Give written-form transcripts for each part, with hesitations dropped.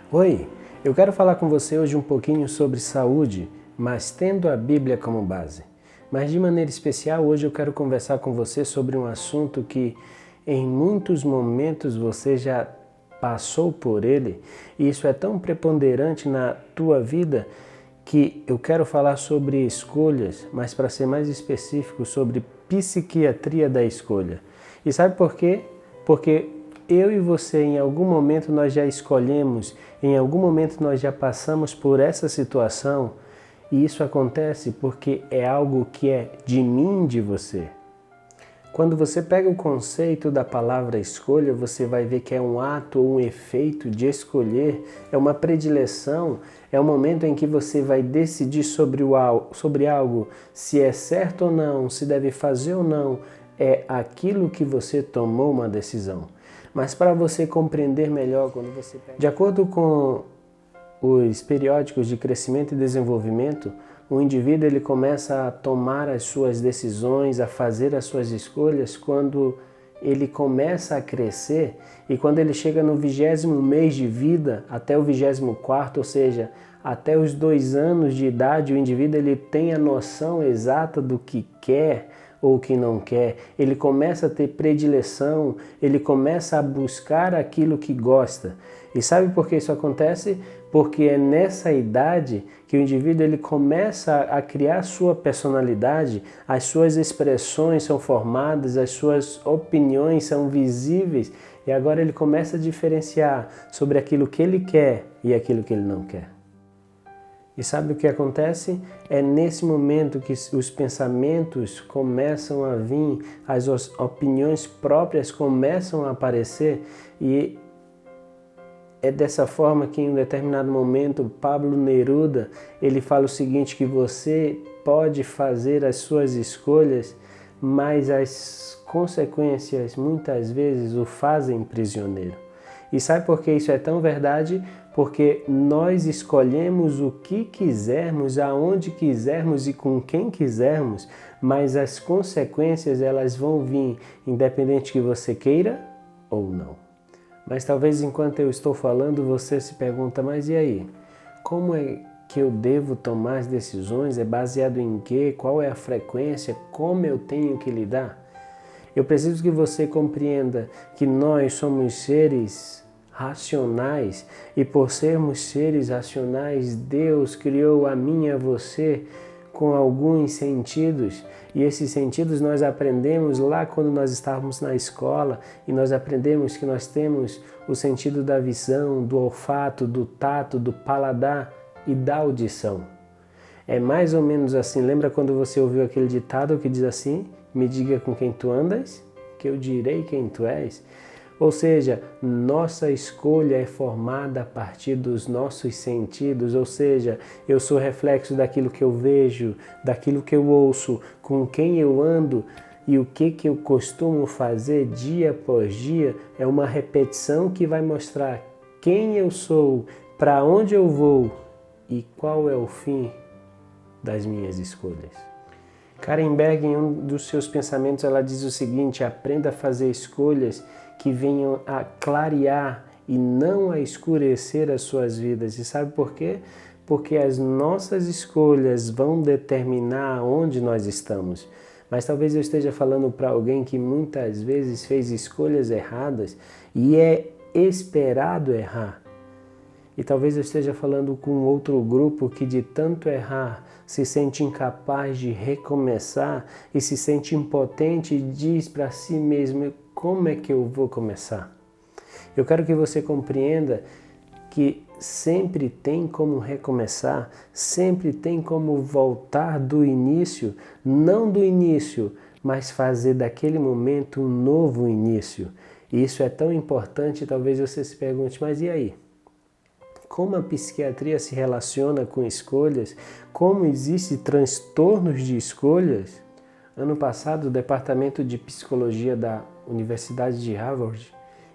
Oi, eu quero falar com você hoje um pouquinho sobre saúde, mas tendo a Bíblia como base. Mas de maneira especial, hoje eu quero conversar com você sobre um assunto que em muitos momentos você já passou por ele, e isso é tão preponderante na tua vida que eu quero falar sobre escolhas, mas para ser mais específico, sobre psiquiatria da escolha. E sabe por quê? Porque eu e você, em algum momento nós já escolhemos, em algum momento nós já passamos por essa situação, e isso acontece porque é algo que é de mim, de você. Quando você pega o conceito da palavra escolha, você vai ver que é um ato ou um efeito de escolher, é uma predileção, é o momento em que você vai decidir sobre algo, se é certo ou não, se deve fazer ou não, é aquilo que você tomou uma decisão. Mas para você compreender melhor, de acordo com os periódicos de crescimento e desenvolvimento, o indivíduo ele começa a tomar as suas decisões, a fazer as suas escolhas quando ele começa a crescer e quando ele chega no 20º mês de vida, até o 24º, ou seja, até os 2 anos de idade, o indivíduo ele tem a noção exata do que quer ou que não quer, ele começa a ter predileção, ele começa a buscar aquilo que gosta. E sabe por que isso acontece? Porque é nessa idade que o indivíduo ele começa a criar sua personalidade, as suas expressões são formadas, as suas opiniões são visíveis e agora ele começa a diferenciar sobre aquilo que ele quer e aquilo que ele não quer. E sabe o que acontece? É nesse momento que os pensamentos começam a vir, as opiniões próprias começam a aparecer e é dessa forma que em um determinado momento Pablo Neruda ele fala o seguinte, que você pode fazer as suas escolhas, mas as consequências muitas vezes o fazem prisioneiro. E sabe por que isso é tão verdade? Porque nós escolhemos o que quisermos, aonde quisermos e com quem quisermos, mas as consequências elas vão vir, independente que você queira ou não. Mas talvez enquanto eu estou falando, você se pergunta, mas e aí? Como é que eu devo tomar as decisões? É baseado em quê? Qual é a frequência? Como eu tenho que lidar? Eu preciso que você compreenda que nós somos seres racionais e por sermos seres racionais, Deus criou a mim e a você com alguns sentidos e esses sentidos nós aprendemos lá quando nós estávamos na escola e nós aprendemos que nós temos o sentido da visão, do olfato, do tato, do paladar e da audição. É mais ou menos assim, lembra quando você ouviu aquele ditado que diz assim, me diga com quem tu andas, que eu direi quem tu és? Ou seja, nossa escolha é formada a partir dos nossos sentidos, ou seja, eu sou reflexo daquilo que eu vejo, daquilo que eu ouço, com quem eu ando e o que eu costumo fazer dia após dia é uma repetição que vai mostrar quem eu sou, para onde eu vou e qual é o fim das minhas escolhas. Karen Berg, em um dos seus pensamentos, ela diz o seguinte, aprenda a fazer escolhas que venham a clarear e não a escurecer as suas vidas. E sabe por quê? Porque as nossas escolhas vão determinar onde nós estamos. Mas talvez eu esteja falando para alguém que muitas vezes fez escolhas erradas e é esperado errar. E talvez eu esteja falando com outro grupo que de tanto errar se sente incapaz de recomeçar e se sente impotente e diz para si mesmo, como é que eu vou começar? Eu quero que você compreenda que sempre tem como recomeçar, sempre tem como voltar do início, não do início, mas fazer daquele momento um novo início. E isso é tão importante, talvez você se pergunte, mas e aí? Como a psiquiatria se relaciona com escolhas? Como existem transtornos de escolhas? Ano passado, o Departamento de Psicologia da Universidade de Harvard,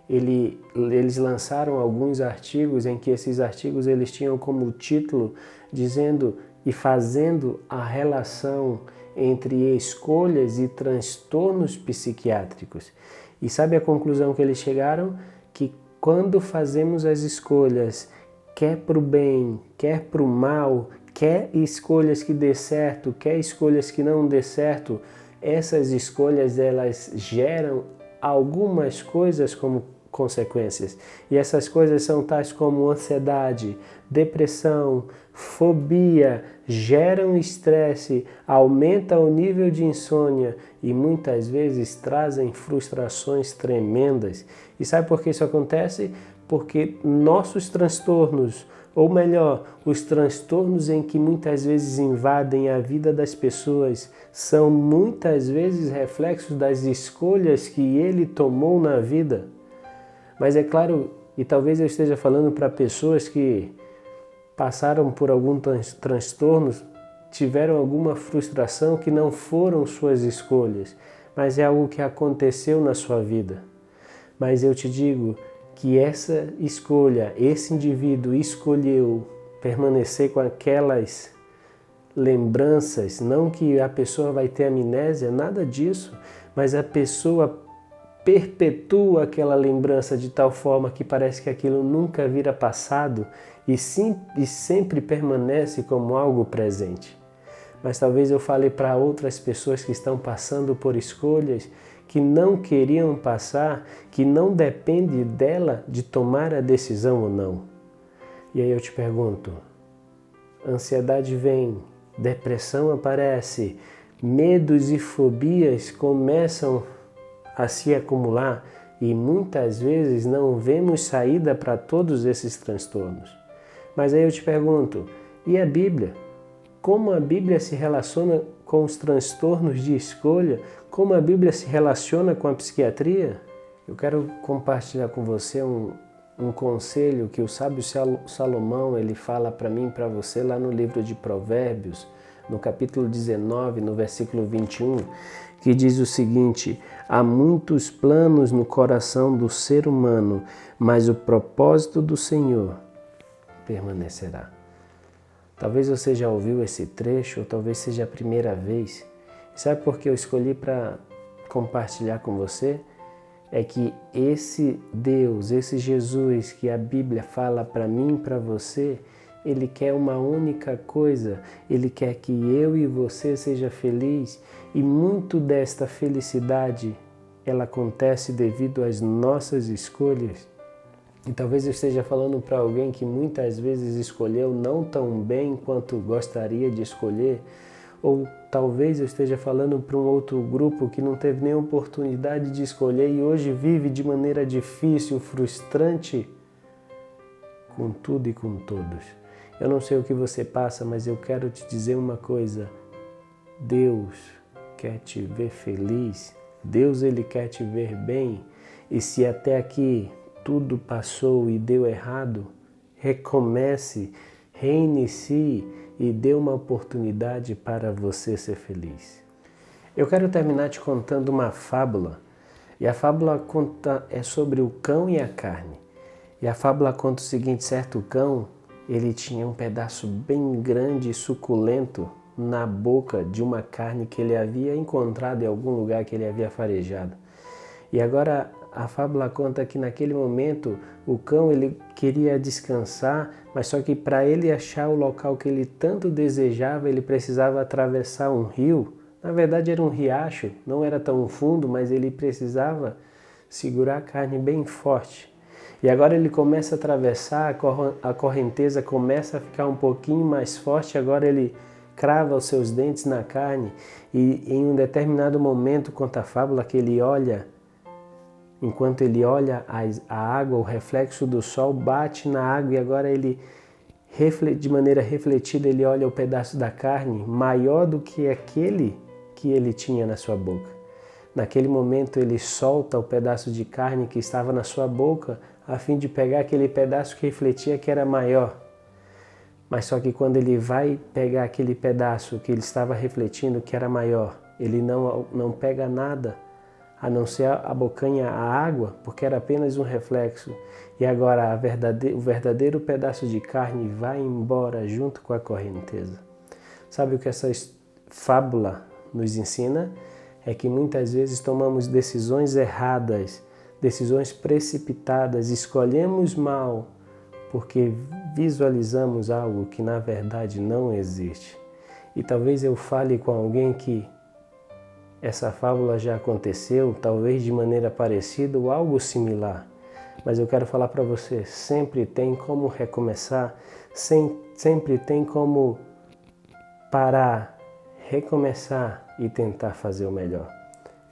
eles lançaram alguns artigos em que esses artigos eles tinham como título dizendo e fazendo a relação entre escolhas e transtornos psiquiátricos. E sabe a conclusão que eles chegaram? Que quando fazemos as escolhas quer para o bem, quer para o mal, quer escolhas que dê certo, quer escolhas que não dê certo, essas escolhas elas geram algumas coisas como consequências. E essas coisas são tais como ansiedade, depressão, fobia, geram estresse, aumentam o nível de insônia e muitas vezes trazem frustrações tremendas. E sabe por que isso acontece? Porque nossos transtornos, ou melhor, os transtornos em que muitas vezes invadem a vida das pessoas, são muitas vezes reflexos das escolhas que ele tomou na vida. Mas é claro, e talvez eu esteja falando para pessoas que passaram por algum transtorno, tiveram alguma frustração que não foram suas escolhas, mas é algo que aconteceu na sua vida. Mas eu te digo que essa escolha, esse indivíduo escolheu permanecer com aquelas lembranças, não que a pessoa vai ter amnésia, nada disso, mas a pessoa perpetua aquela lembrança de tal forma que parece que aquilo nunca vira passado e sempre permanece como algo presente. Mas talvez eu fale para outras pessoas que estão passando por escolhas que não queriam passar, que não depende dela de tomar a decisão ou não. E aí eu te pergunto, ansiedade vem, depressão aparece, medos e fobias começam a se acumular e muitas vezes não vemos saída para todos esses transtornos. Mas aí eu te pergunto, e a Bíblia? Como a Bíblia se relaciona com os transtornos de escolha? Como a Bíblia se relaciona com a psiquiatria? Eu quero compartilhar com você um conselho que o sábio Salomão ele fala para mim e para você lá no livro de Provérbios, no capítulo 19, no versículo 21, que diz o seguinte: há muitos planos no coração do ser humano, mas o propósito do Senhor permanecerá. Talvez você já ouviu esse trecho, ou talvez seja a primeira vez. Sabe por que eu escolhi para compartilhar com você? É que esse Deus, esse Jesus que a Bíblia fala para mim e para você, Ele quer uma única coisa, Ele quer que eu e você seja feliz, e muito desta felicidade, ela acontece devido às nossas escolhas. E talvez eu esteja falando para alguém que muitas vezes escolheu não tão bem quanto gostaria de escolher, ou talvez eu esteja falando para um outro grupo que não teve nem oportunidade de escolher e hoje vive de maneira difícil, frustrante, com tudo e com todos. Eu não sei o que você passa, mas eu quero te dizer uma coisa. Deus quer te ver feliz. Deus, Ele quer te ver bem. E se até aqui tudo passou e deu errado, recomece, reinicie e dê uma oportunidade para você ser feliz. Eu quero terminar te contando uma fábula. E a fábula é sobre o cão e a carne. E a fábula conta o seguinte: certo cão, ele tinha um pedaço bem grande e suculento na boca de uma carne que ele havia encontrado em algum lugar que ele havia farejado. E agora a fábula conta que naquele momento o cão ele queria descansar, mas só que para ele achar o local que ele tanto desejava, ele precisava atravessar um rio. Na verdade era um riacho, não era tão fundo, mas ele precisava segurar a carne bem forte. E agora ele começa a atravessar, a correnteza começa a ficar um pouquinho mais forte, agora ele crava os seus dentes na carne e em um determinado momento, conta a fábula, que ele olha, enquanto ele olha a água, o reflexo do sol bate na água e agora ele, de maneira refletida, ele olha o pedaço da carne maior do que aquele que ele tinha na sua boca. Naquele momento ele solta o pedaço de carne que estava na sua boca a fim de pegar aquele pedaço que refletia que era maior. Mas só que quando ele vai pegar aquele pedaço que ele estava refletindo que era maior, ele não pega nada, a não ser a bocanha, a água, porque era apenas um reflexo. E agora o verdadeiro pedaço de carne vai embora junto com a correnteza. Sabe o que essa fábula nos ensina? É que muitas vezes tomamos decisões erradas, decisões precipitadas, escolhemos mal porque visualizamos algo que na verdade não existe. E talvez eu fale com alguém que essa fábula já aconteceu, talvez de maneira parecida ou algo similar. Mas eu quero falar para você, sempre tem como recomeçar, sempre tem como parar, recomeçar e tentar fazer o melhor.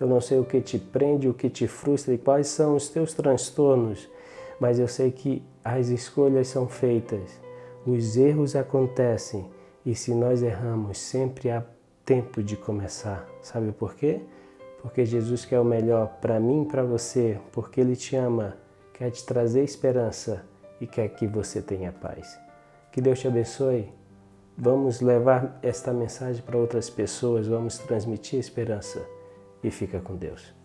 Eu não sei o que te prende, o que te frustra e quais são os teus transtornos, mas eu sei que as escolhas são feitas, os erros acontecem e se nós erramos, sempre há tempo de começar. Sabe por quê? Porque Jesus quer o melhor para mim e para você, porque Ele te ama, quer te trazer esperança e quer que você tenha paz. Que Deus te abençoe. Vamos levar esta mensagem para outras pessoas, vamos transmitir esperança e fica com Deus.